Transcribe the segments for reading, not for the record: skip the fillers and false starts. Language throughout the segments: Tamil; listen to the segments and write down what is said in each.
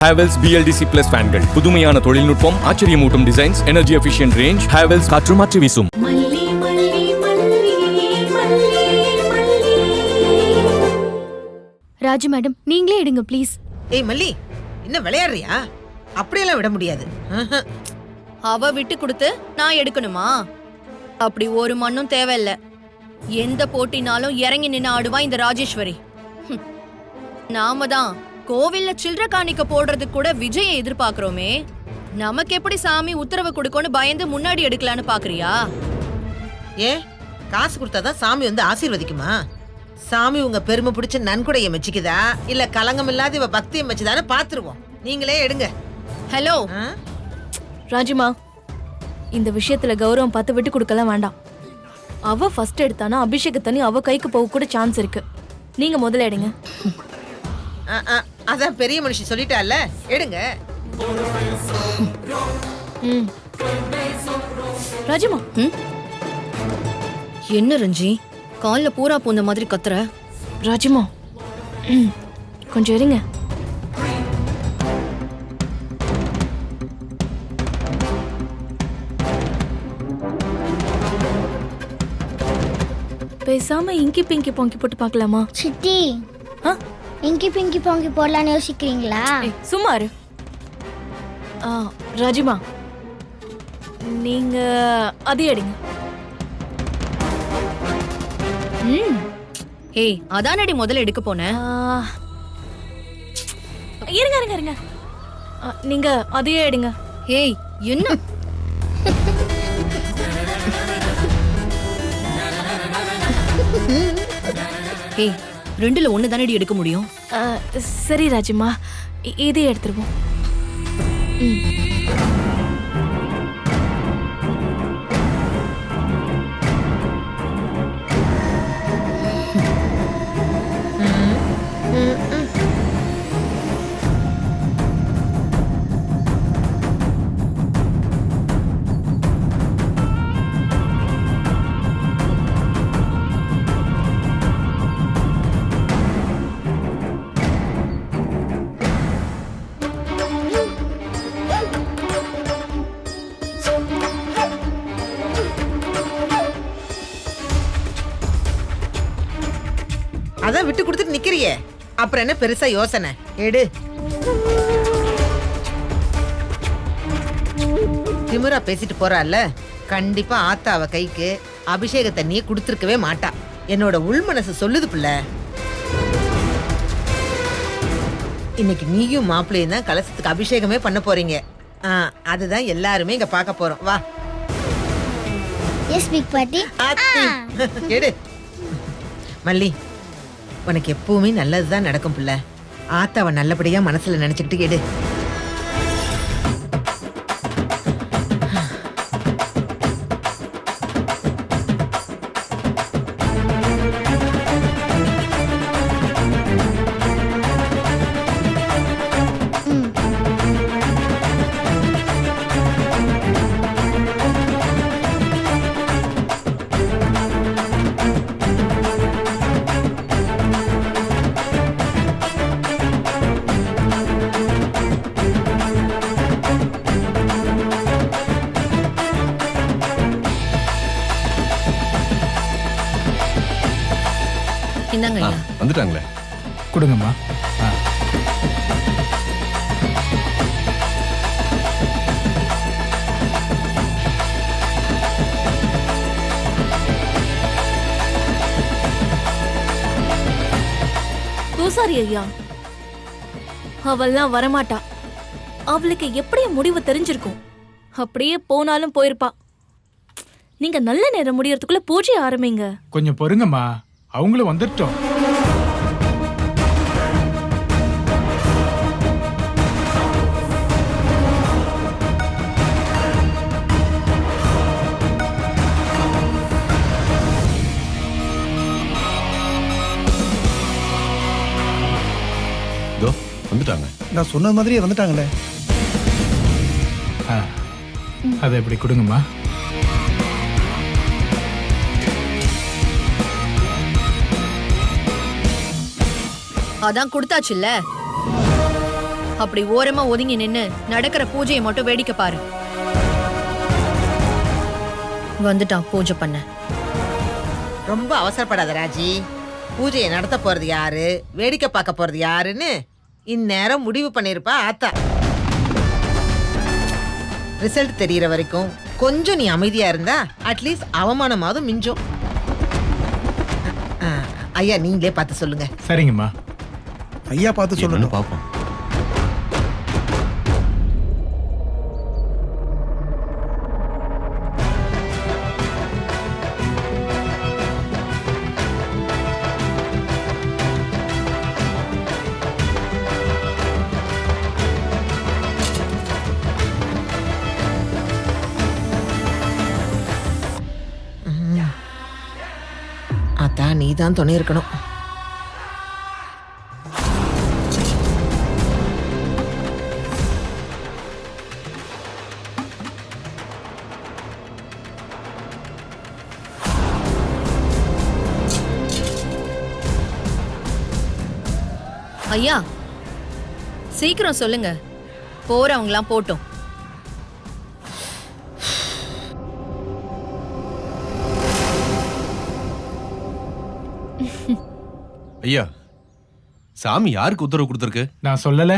Havells BLDC Plus ஃபேன்கள் புதுமையான தொழில்நுட்பம், ஆச்சரியமூட்டும் designs, energy efficient range. Havells காற்று மாற்றி வீசும். ராஜு மேடம், நீங்களே எடுங்க ப்ளீஸ். ஏய் மல்லி, என்ன விளையாடுறியா? அப்படியெல்லாம் விட முடியாது. அவ விட்டு கொடுத்து நான் எடுக்கணுமா? அப்படி ஒரு மண்ணும் தேவையில்ல. எந்த போட்டினாலும் இறங்கி நின்று ஆடுவா இந்த ராஜேஸ்வரி. நாம தான் கோவில்ல சில்லற காணிக்க போடுறதுக்கு கூட விஜயை எதிர்பார்க்கிறோமே. நமக்கு எப்படி சாமி உத்தரவு கொடுக்கணும்னு பயந்து முன்னாடி எடுக்கலான்னு பாக்குறியா? ஏ, காசு கொடுத்தாதான் சாமி வந்து ஆசீர்வதிக்குமா? சாமி உங்க பெருமை பிடிச்ச நன்கொடைய மெச்சிக்குதா இல்ல கலங்கம் இல்லாத இவ பக்தியை மெச்சுதான்னு பாத்துருவோம். நீங்களே எடுங்க. ஹலோ ராஜுமா, இந்த விஷயத்துல கௌரவம் பார்த்து விட்டு கொடுக்கலாம் வேண்டாம். அவ ஃபர்ஸ்ட் எடுத்தானா அபிஷேக தண்ணி அவ கைக்கு போக கூட சான்ஸ் இருக்கு. நீங்க முதல்ல எடுங்க. அதான் பெரிய மனுஷி சொல்லிட்டால, எடுங்க. ராஜுமா, என்ன ரஞ்சி கால்ல பூரா பூந்த மாதிரி கத்துற? ராஜுமா, கொஞ்சம் இருங்க. பேசாம இங்கி பிங்கி பொங்கி போட்டு பார்க்கலாமா? சித்தி, இங்கி பிங்கி பொங்கி போடலான்னு யோசிக்கிறீங்களா? சும்மா இரு. ராஜுமா, நீங்க அதே எடுங்க. ஏய், அதானடி முதல்ல எடுக்க போனேன். இருங்க இருங்க இருங்க, நீங்க அதையே எடுங்க. ஏய், என்ன? ஏய், ரெண்டுல ஒண்ணு தானடி எடுக்க முடியும். சரி ராஜுமா, இதே எடுத்துருவோம். அதான் விட்டு கொடுத்துட்டு நிக்கிறியே, அப்புறம் என்ன பெருசா யோசனை? எடு. திமிரா பேசிட்டு போறாள்ல, கண்டிப்பா ஆத்தா அவ கைக்கு அபிஷேக தண்ணியை கொடுத்துருக்கவே மாட்டா. என்னோட உள் மனசு சொல்லுது பிள்ளை. இன்னைக்கு நீயும் மாப்பிள்ளையும் தான் கலசத்துக்கு அபிஷேகமே பண்ண போறீங்க. அதுதான் எல்லாருமே இங்க பார்க்க போறோம். வா. எஸ் பிக் பாட்டி. எடு. மல்லி, உனக்கு எப்பவுமே நல்லதுதான் நடக்கும் பிள்ளை. ஆத்தாவை நல்லபடியா மனசுல நினைச்சுக்கிட்டு எடு. இந்தாங்க ஐயா. வந்துட்டாங்களே, கொடுங்கம்மா. பூசாரி ஐயா, அவள்லாம் வரமாட்டா. அவளுக்கு எப்படி முடிவு தெரிஞ்சிருக்கும். அப்படியே போனாலும் போயிருப்பா. நீங்க நல்ல நேரம் முடியறதுக்குள்ள பூஜை ஆரம்பிங்க. கொஞ்சம் பொறுங்கம்மா, அவங்களும் வந்துட்டோம். வந்துட்டாங்க. நான் சொன்ன மாதிரியே வந்துட்டாங்களே. அதை எப்படி கொடுங்கம்மா. அதான் கொடுத்தாச்சுல்ல. அப்படி ஓரமா ஒதுங்கி நின்னு நடக்கிற பூஜையை மட்டும் வேடிக்கை பாரு. வந்துட்டான் பூஜை பண்ண. ரொம்ப அவசரப்படாத ராஜி. பூஜையை நடத்த போறது யாரு, வேடிக்கை பார்க்க போறது யாருன்னு இந்நேரம் முடிவு பண்ணிருப்பா ஆத்தா. ரிசல்ட் தெரியற வரைக்கும் கொஞ்சம் நீ அமைதியா இருந்தா அட்லீஸ்ட் அவமானமாவது மிஞ்சும். ஐயா நீங்களே பார்த்து சொல்லுங்க. சரிங்கம்மா. ஐயா பார்த்து சொல்லுங்க. பாப்போம். ஆத்தா நீ தான் துணை இருக்கணும். ஐயா சீக்கிரம் சொல்லுங்க, போறவங்களாம் போட்டோம். ஐயா, சாமி யாருக்கு உத்தரவு கொடுத்துருக்கு? நான் சொல்லல.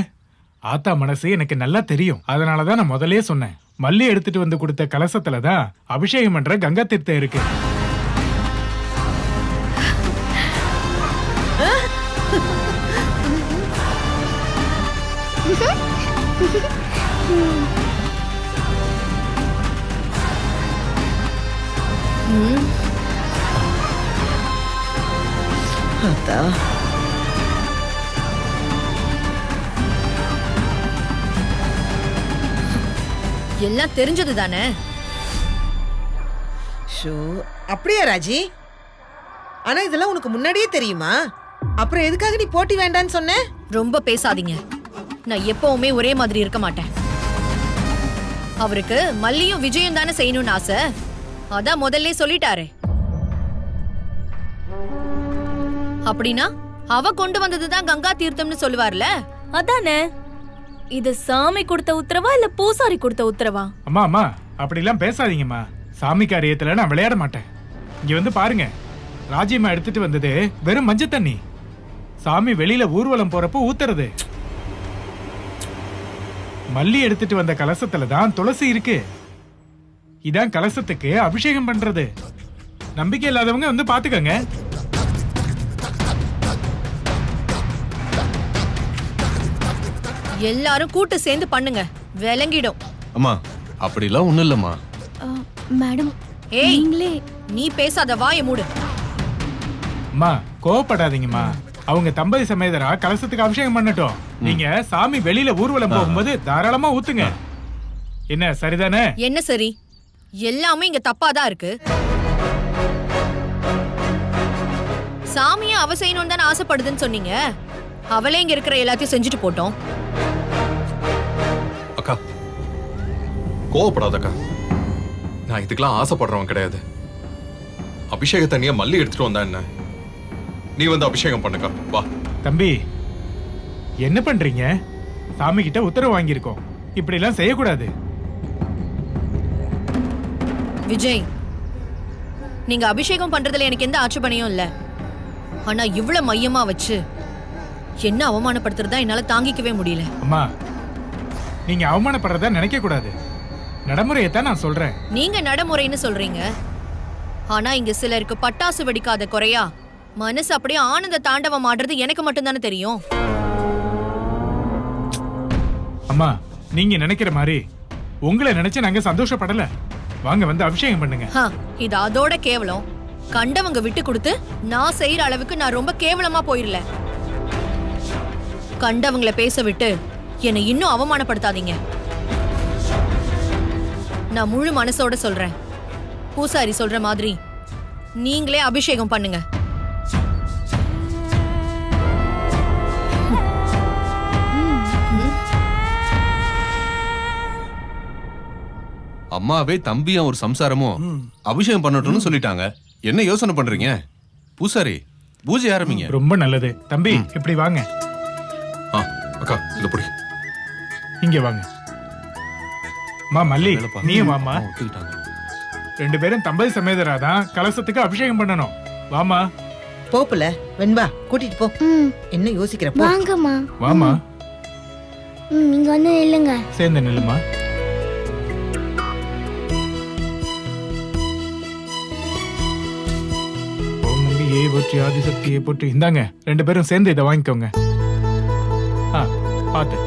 ஆத்தா மனசு எனக்கு நல்லா தெரியும். அதனாலதான் நான் முதல்லயே சொன்னேன். மல்லி எடுத்துட்டு வந்து கொடுத்த கலசத்துலதான் அபிஷேகம் பண்ற கங்கா தீர்த்தம் இருக்கு. ஆத்தா எல்லாம் தெரிஞ்சது தானே. ஷோ அப்படியா ராஜி? ஆனா இதெல்லாம் உனக்கு முன்னாடியே தெரியுமா? அப்புறம் எதுக்காக நீ போட்டி வேண்டான்னு சொன்ன? ரொம்ப பேசாதீங்க. நான் எப்பவுமே ஒரே மாதிரி இருக்க மாட்டேன். அவருக்கு மல்லியும் விஜயம் தானே செய்யணும்னு ஆசை. அதான் முதல்ல சொல்லிட்டாரே. அப்படின்னா அவ கொண்டு வந்ததுதான் கங்கா தீர்த்தம்னு சொல்லுவார்ல. அதானே. இது சாமி கொடுத்த உத்தரவா இல்ல பூசாரி கொடுத்த உத்தரவா? அம்மா அம்மா அப்படிலாம் பேசாதீங்கம்மா. சாமி காரியத்துல நான் விளையாட மாட்டேன். இங்க வந்து பாருங்க, ராஜியம்மா எடுத்துட்டு வந்தது வெறும் மஞ்சள் தண்ணி. சாமி வெளியில ஊர்வலம் போறப்போ ஊத்துறது. மல்லி எடுத்துட்டு வந்த கலசத்துல தான் துளசி இருக்கு. இதான் கலசத்துக்கு அபிஷேகம் பண்றது. நம்பிக்கை இல்லாதவங்க வந்து பாத்துக்கங்க. எல்லாரும் கூட்டு சேர்ந்து பண்ணுங்க, விளங்கிடும். அம்மா அப்படிலாம் ஒண்ணும் இல்லம்மா. மேடம் ஏய் நீ பேசாத, வாயை மூடு. அம்மா கோவப்படாதீங்கம்மா. அவங்க தம்பதி சமேதரா கலசத்துக்கு அபிஷேகம் பண்ணட்டும். நீங்க சாமி வெளியில ஊர்வலம் போகும்போது தாராளமா ஊத்துங்க. என்ன சரிதானே? என்ன சரி? எல்லாமே இங்க தப்பாதான் இருக்கு. சாமிய அவ செய்யணும்னு தானே ஆசைப்படுதுன்னு சொன்னீங்க. அவளே இங்க இருக்கிற எல்லாத்தையும் செஞ்சுட்டு போட்டோம். அக்கா கோவப்படாதக்கா. நான் இதுக்கெல்லாம் ஆசைப்படுறவன் கிடையாது. அபிஷேக தண்ணிய மல்லி எடுத்துட்டு வந்தா என்ன? நீ வந்து அபிஷேகம் பண்ணுக்கா, வா. தம்பி என்ன பண்றீங்க? சாமி கிட்ட உத்தரவு வாங்கியிருக்கோம். இப்படி எல்லாம் செய்யக்கூடாது. விஜய், நீங்க அபிஷேகம் பண்றதுல எனக்கு எந்த ஆட்சேபனையும் இல்ல. ஆனா இவ்வளவு மையமா வச்சு என்ன அவமானப்படுத்துறதா என்னால தாங்கிக்கவே முடியல. அம்மா நீங்க அவமானப்படுறதா நினைக்க கூடாது. நடைமுறையத்தான் நான் சொல்றேன். நீங்க நடைமுறைன்னு சொல்றீங்க. ஆனா இங்க சிலருக்கு பட்டாசு வெடிக்காத குறையா மனசு அப்படியே ஆனந்த தாண்டவம் ஆடுறது எனக்கு மட்டும்தானே தெரியும். அம்மா நீங்க நினைக்கிற மாதிரி உங்களை நினைச்சு நாங்க சந்தோஷப்படல. வாங்க வந்து அபிஷேகம் பண்ணுங்க. இது அதோட கேவலம். கண்டவங்க விட்டு கொடுத்து நான் செய்யற அளவுக்கு நான் ரொம்ப கேவலமா போயிரல. கண்டவங்களை பேச விட்டு என்னை இன்னும் அவமானப்படுத்தாதீங்க. நான் முழு மனசோட சொல்றேன். பூசாரி சொல்ற மாதிரி நீங்களே அபிஷேகம் பண்ணுங்க. அம்மாவே தம்பியும் ஒரு சம்சாரமும் அபிஷேகம் பண்ணட்டும்னு சொல்லிட்டாங்க. என்ன யோசனை பண்றீங்க? பூசாரி பூஜை ஆரம்பிங்க. ரொம்ப நல்லது. தம்பி இப்படி வாங்க. அக்கா இத புடி. இங்க வாங்க. மா மல்லி, வேலை நீ பார்க்க வாமா. ஒத்துக்கிட்டாங்க. 2 பேரும் தம்பதி சமேதராதான் கலசத்துக்கு அபிஷேகம் பண்ணணும். வாமா போப்புல வெண்பா கூட்டிட்டு போ. ம் என்ன யோசிக்கிற போ. வாங்கம்மா. வாமா. ம் இங்க வந்து இல்லைங்க. சேர்ந்து நில்லுமா. ஓம் நம்பியே போற்றி, ஆதிசக்தியை போற்றி. இந்தாங்க 2 பேரும் சேர்ந்து இதை வாங்கிக்கோங்க. பாத்து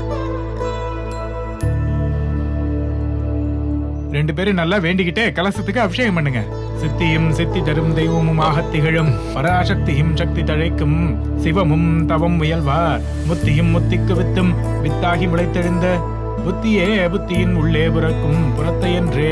2 பேரும் நல்லா வேண்டிக்கிட்டே கலசத்துக்கு அபிஷேகம் பண்ணுங்க. சித்தியும் சித்தி தரும் தெய்வமும் ஆகத் திகழும் பராசக்தியும் சக்தி தழைக்கும் சிவமும் தவம் முயல்வார் முத்தியும் முத்திக்கு வித்தும் வித்தாகி முளைத்தெழுந்த புத்தியே புத்தியின் உள்ளே புறக்கும் புறத்தை என்றே.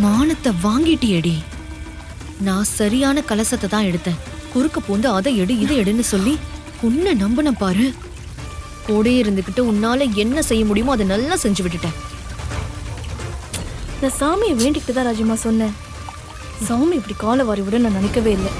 மானத்தை வாங்கிட்டியேடி. நான் சரியான கலசத்தை தான் எடுத்தேன். குறுக்க பூந்து அதை எடு இதை எடுன்னு சொல்லி உன்னை நம்பின பாரு. கூடயே இருந்துகிட்டு உன்னால என்ன செய்ய முடியுமோ அதை நல்லா செஞ்சு விட்டுட்டேன். நான் சாமியை வேண்டிக்கிட்டு தான் ராஜிமா சொன்னேன். சாமி இப்படி காலை வாரி விட நான் நினைக்கவே இல்லை.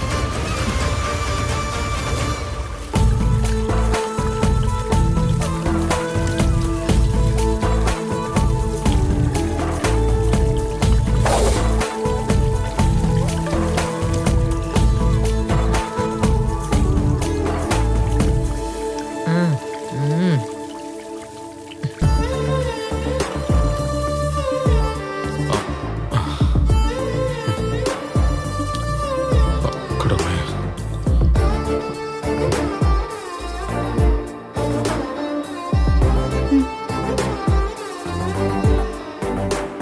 கடவுளே.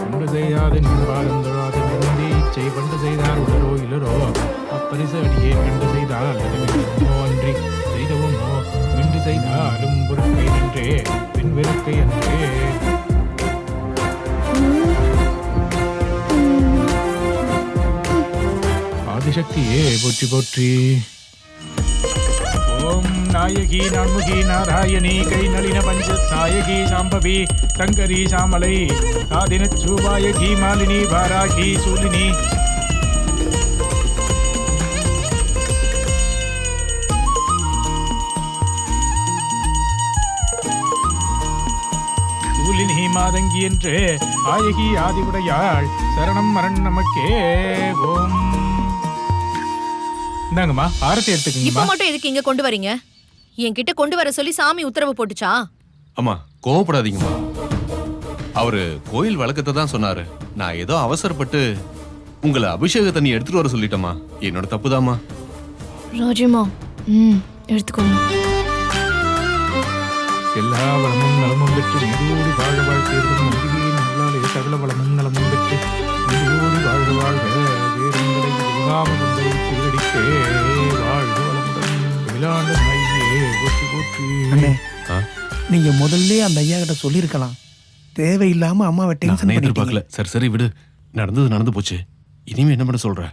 ஒன்று செய்யாது நின்பாலும் தொழாது நிறுந்தி செய்வண்டு செய்தார் உடரோ இளரோ அப்பரிசு அடியே கண்டு செய்தால் அல்லதுமோ அன்றி செய்தவுமோ மின்று செய்தாலும் பொறுக்கை நின்றே பின் வெறுக்கை அன்றே. ஆதிசக்தியே போற்றி போற்றி. ஓம் நாயகி நான்முகி நாராயணி கை நளின பஞ்ச சாயகி சாம்பவி சங்கரி சாமலை சாதின சூபாயகி மாலினி வாராகி சூலினி. சூலினி மாதங்கி என்று ஆயகி ஆதிவுடையாள் சரணம் மரண் நமக்கே. ஓம். இந்தாங்கம்மா ஆரத்தி இப்ப எடுத்துக்கங்கம்மா. மட்டும் எதுக்கு இங்க கொண்டு வரீங்க? என்கிட்ட கொண்டு வர சொல்லி சாமி உத்தரவு போட்டுச்சா? அம்மா கோவப்படாதீங்கம்மா. அவரு கோயில் வழக்கத்தை தான் சொன்னாரு. நான் ஏதோ அவசரப்பட்டு உங்களை அபிஷேக தண்ணி எடுத்துட்டு வர சொல்லிட்டேம்மா. என்னோட தப்புதாம்மா. ராஜிமா எடுத்துக்கோங்க. எல்லா வளமும் நலமும் பெற்று நீடூடி வாழ வாழ்க்கையிலும் நம்பிக்கையின் நல்லாலே சகல வளமும் நலமும் பெற்று நீடூடி வாழ்க வாழ்க வேறுங்களை உலகாமதை திருவடிக்கே வாழ்க வளமுடன் விளாண்டு நாயே போற்றி போற்றி. அண்ணே ஆ? நீங்க முதல்ல அந்த ஐயா கிட்ட சொல்லிருக்கலாம். தேவையில்லாம அம்மாவை டென்ஷன் நானே பண்ணிட்டீங்க. எதிர்பார்க்கல. சரி சரி விடு. நடந்து போச்சு. இனிமே என்ன பண்ண சொல்ற?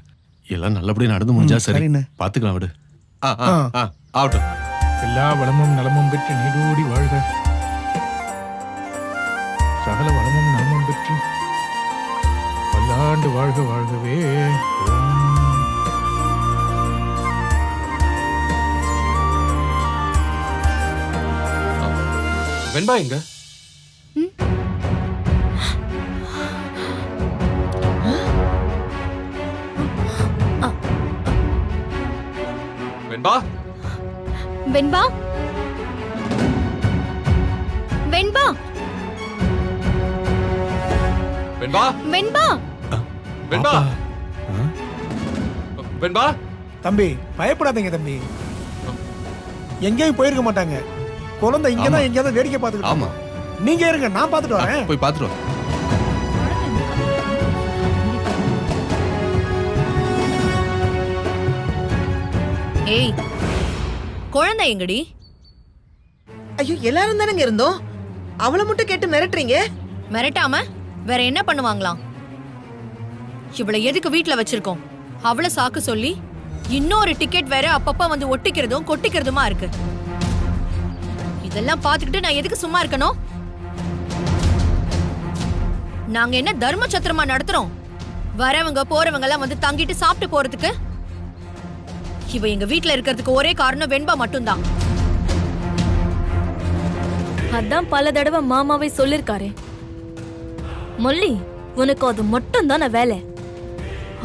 எல்லாம் நல்லபடியா நடந்து முடிஞ்சா சரி. சரிண்ணே. பாத்துக்கலாம் விடு. ஆகட்டும். எல்லா வளமும் நலமும் பெற்று நீடூடி வாழ்க சகல வளமும் நலமும் பெற்று பல்லாண்டு வாழ்க வாழ்கவே. வெண்பா எங்க? வெண்பா வெண்பா வெண்பா வெண்பா வெண்பா வெண்பா வெண்பா. தம்பி பயப்படாதீங்க தம்பி. எங்கேயும் போயிருக்க மாட்டாங்க. குழந்தை இங்கதான் எங்கேயாவது வேடிக்கை பார்த்துக்கிட்டு ஆமா. இருக்கும். நீங்க இருங்க, நான் பார்த்துட்டு வரேன். போய் பாத்துட்டு வா. ஏய் குழந்தை எங்கடி? ஐயோ எல்லாரும் தானங்க இருந்தோம். அவளை மட்டும் கேட்டு மிரட்டுறீங்க. மிரட்டாம வேற என்ன பண்ணுவாங்களாம்? இவளை எதுக்கு வீட்ல வச்சிருக்கோம்? அவளை சாக்கு சொல்லி இன்னொரு டிக்கெட் வேற அப்பப்ப வந்து ஒட்டிக்கிறதும் கொட்டிக்கிறதுமா இருக்கு. இதெல்லாம் பாத்துக்கிட்டு நான் எதுக்கு சும்மா இருக்கணும்? நாங்க என்ன தர்ம சத்திரமா நடத்துறோம்? வரவங்க போறவங்க எல்லாம் வந்து தங்கிட்டு சாப்பிட்டு போறதுக்கு. இவ எங்க வீட்ல இருக்கிறதுக்கு ஒரே காரணம் வெண்பா மட்டும்தான். அதான் பல தடவை மாமாவே சொல்லிருக்காரே, மல்லி உனக்கு அது மட்டும் தானே வேலை,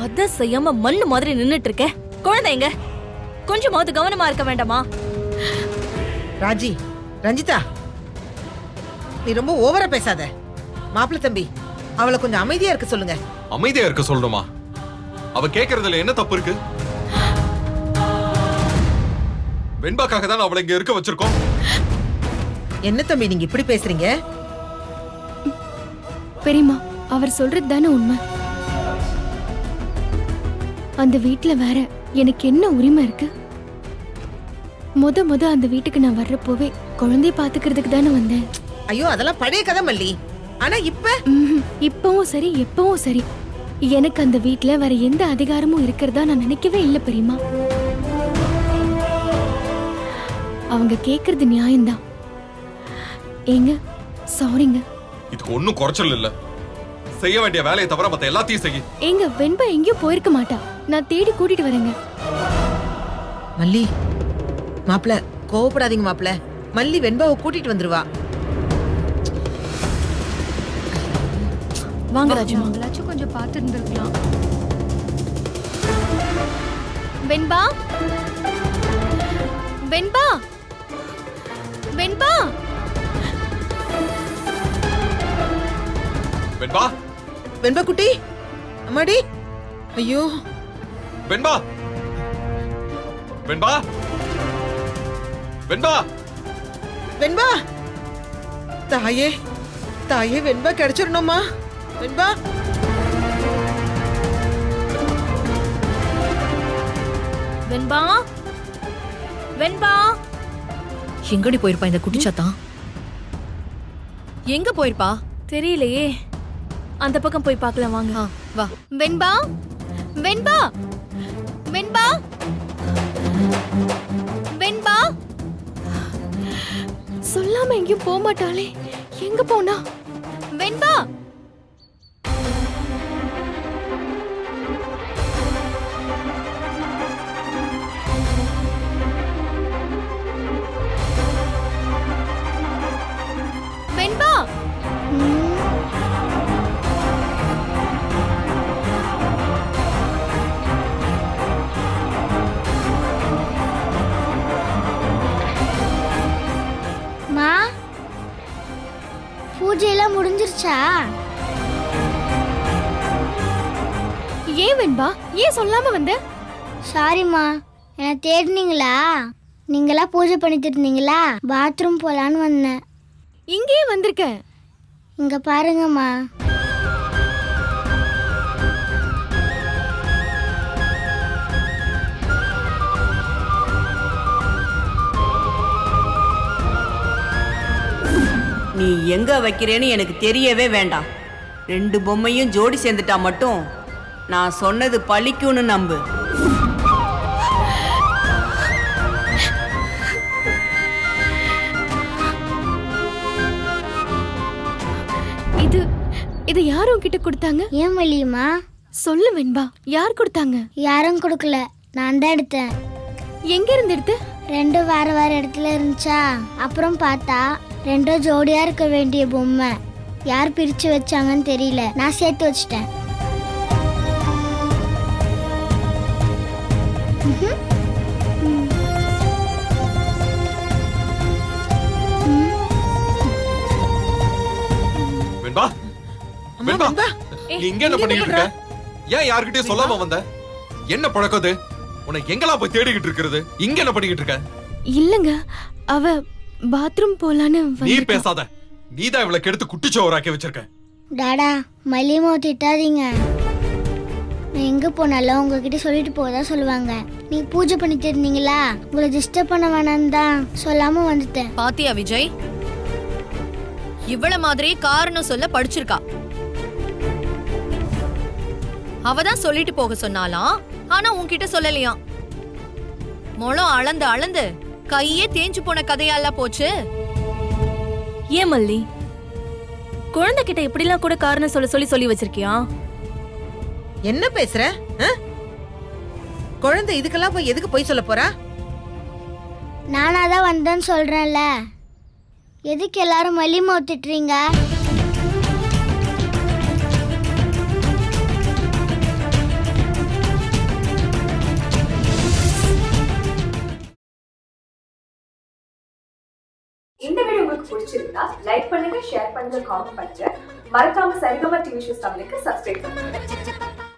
அத செய்யாம மண்ணு மாதிரி நின்னுட்டு இருக்க. குழந்தைங்க கொஞ்சமாவது கவனமா இருக்க வேண்டாமா? ராஜி, ரஞ்சிதா, நீ ரொம்ப ஓவரா பேசாத. மாப்பிள்ளை தம்பி, அவளை கொஞ்சம் அமைதியா இருக்க சொல்லுங்க. அமைதியா இருக்க சொல்லணுமா? அவ கேக்குறதுல என்ன தப்பு இருக்கு? வெண்பாக்காக தான் அவளை இங்க இருக்க வச்சிருக்கோம். என்ன தம்பி நீங்க இப்படி பேசுறீங்க? பெரியம்மா, அவர் சொல்றது தானே உண்மை. அந்த வீட்ல வேற எனக்கு என்ன உரிமை இருக்கு? முத அந்த வீட்டுக்கு நான் வர்றப்போவே குழந்தைய பாத்துக்கிறதுக்கு தானே வந்தேன். ஐயோ, அதெல்லாம் பழைய கதை மல்லி. ஆனா இப்ப இப்பவும் சரி எப்பவும் சரி எனக்கு அந்த வீட்ல வேற எந்த அதிகாரமும் இருக்கிறதா நான் நினைக்கவே இல்லை பெரியம்மா. அவங்க கேக்குறது நியாயம்தான். ஏங்க, சாரிங்க. இதுக்கு ஒண்ணும் குறைச்சல் இல்ல. செய்ய வேண்டிய வேலையை தவிர மத்த எல்லாத்தையும் செய்ய. ஏங்க, வெண்பா எங்கேயும் போயிருக்க மாட்டா. நான் தேடி கூட்டிட்டு வரேங்க. மல்லி, மாப்பிள்ள கோவப்படாதீங்க மாப்பிள்ள. மல்லி வெண்பாவை கூட்டிட்டு வந்துருவா. வாங்க ராஜுமா. அவங்களாச்சும் கொஞ்சம் பார்த்து இருந்திருக்கலாம். வெண்பா, வெண்பா, வெண்பா, வெண்பா, வெண்பா குட்டி, அம்மாடி. ஐயோ, வெண்பா, வெண்பா, வெண்பா, வெண்பா, தாயே, தாயே, வெண்பா கிடைச்சிடணுமா? வெண்பா, வெண்பா, வெண்பா. எங்கடி போயிருப்பா இந்த குட்டிச்சாத்தான்? எங்க போயிருப்பா? தெரியலையே, அந்த பக்கம் போய் பார்க்கலாம் வாங்க. வா. வெண்பா, வெண்பா, வெண்பா, வெண்பா. சொல்லாம எங்கேயும் போக மாட்டாளே, எங்க போனா? வெண்பா, வெண்பா. மா, பூஜையெல்லாம் முடிஞ்சிருச்சா? ஏன் வெண்பா, ஏன் சொல்லாம வந்த? சாரிம்மா, என்னை தேடினீங்களா? நீங்களா பூஜை பண்ணிட்டு இருந்தீங்களா? பாத்ரூம் போலான்னு வந்தேன். இங்கேயே வந்திருக்க. இங்க பாருங்கம்மா. நீ எங்க வைக்கிறேன்னு எனக்கு தெரியவே வேண்டாம். 2 பொம்மையும் ஜோடி சேர்ந்துட்டா மட்டும் நான் சொன்னது பழிக்கும்னு நம்பு. இது யார் உன்கிட்ட கொடுத்தாங்க? ஏன் மல்லியம்மா? சொல்லு வெண்பா, யார் கொடுத்தாங்க? யாரும் கொடுக்கல, நான் தான் எடுத்தேன். எங்க இருந்து எடுத்த? 2 வேற வேற இடத்துல இருந்துச்சா, அப்புறம் பார்த்தா 2 ஜோடியா இருக்க வேண்டிய பொம்மை. யார் பிரிச்சு வச்சாங்கன்னு தெரியல, நான் சேர்த்து வச்சிட்டேன். வெண்பா, வெண்பா, நீ இங்க என்ன பண்ணிட்டு இருக்க? ஏன் யார்கிட்டயும் சொல்லாம வந்த? என்ன பழக்கது? உன்னை எங்கெல்லாம் போய் தேடிக்கிட்டு இருக்கிறது? இங்க என்ன பண்ணிக்கிட்டு இருக்க? இல்லங்க, அவ பாத்ரூம் போலான்னு நீ பேசாத. நீதான் இவளை கெடுத்து குட்டிச்சோறாக்கி வச்சிருக்க. டாடா, மல்லியம்மா திட்டாதீங்க. நான் எங்க போனாலும் உங்ககிட்ட சொல்லிட்டு போதா சொல்லுவாங்க. நீ பூஜை பண்ணிட்டு இருந்தீங்களா, உங்களை டிஸ்டர்ப் பண்ண வேணாம் தான் சொல்லாம வந்துட்டேன். பாத்தியா விஜய், இவள மாதிரி காரணம் சொல்ல படிச்சிருக்கா. அவதான் சொல்லிட்டு போக சொன்னாலாம், ஆனா உன்கிட்ட சொல்லலையாம். முளம் அளந்து அளந்து கையே தேஞ்சு போன கதையால போச்சு. ஏன் மல்லி, குழந்தை கிட்ட இப்படிலாம் கூட காரணம் சொல்லி வச்சிருக்கியா? என்ன பேசுற? ஆ? குழந்தை இதுக்கெல்லாம் போய் எதுக்கு போய் சொல்ல போறா? நானா தான் வந்தேன்னு சொல்றேன்ல, எதுக்கு எல்லாரும் மல்லிமா ஊத்திட்டுறீங்க? இந்த வீடியோ உங்களுக்கு பிடிச்சிருந்தா லைக் பண்ணுங்க, ஷேர் பண்ணுங்க, காமெண்ட் பண்ணுங்க. மறக்காம சரிகமா டிவி ஷோஸ் தமிழுக்கு சப்ஸ்கிரைப் பண்ணுங்க.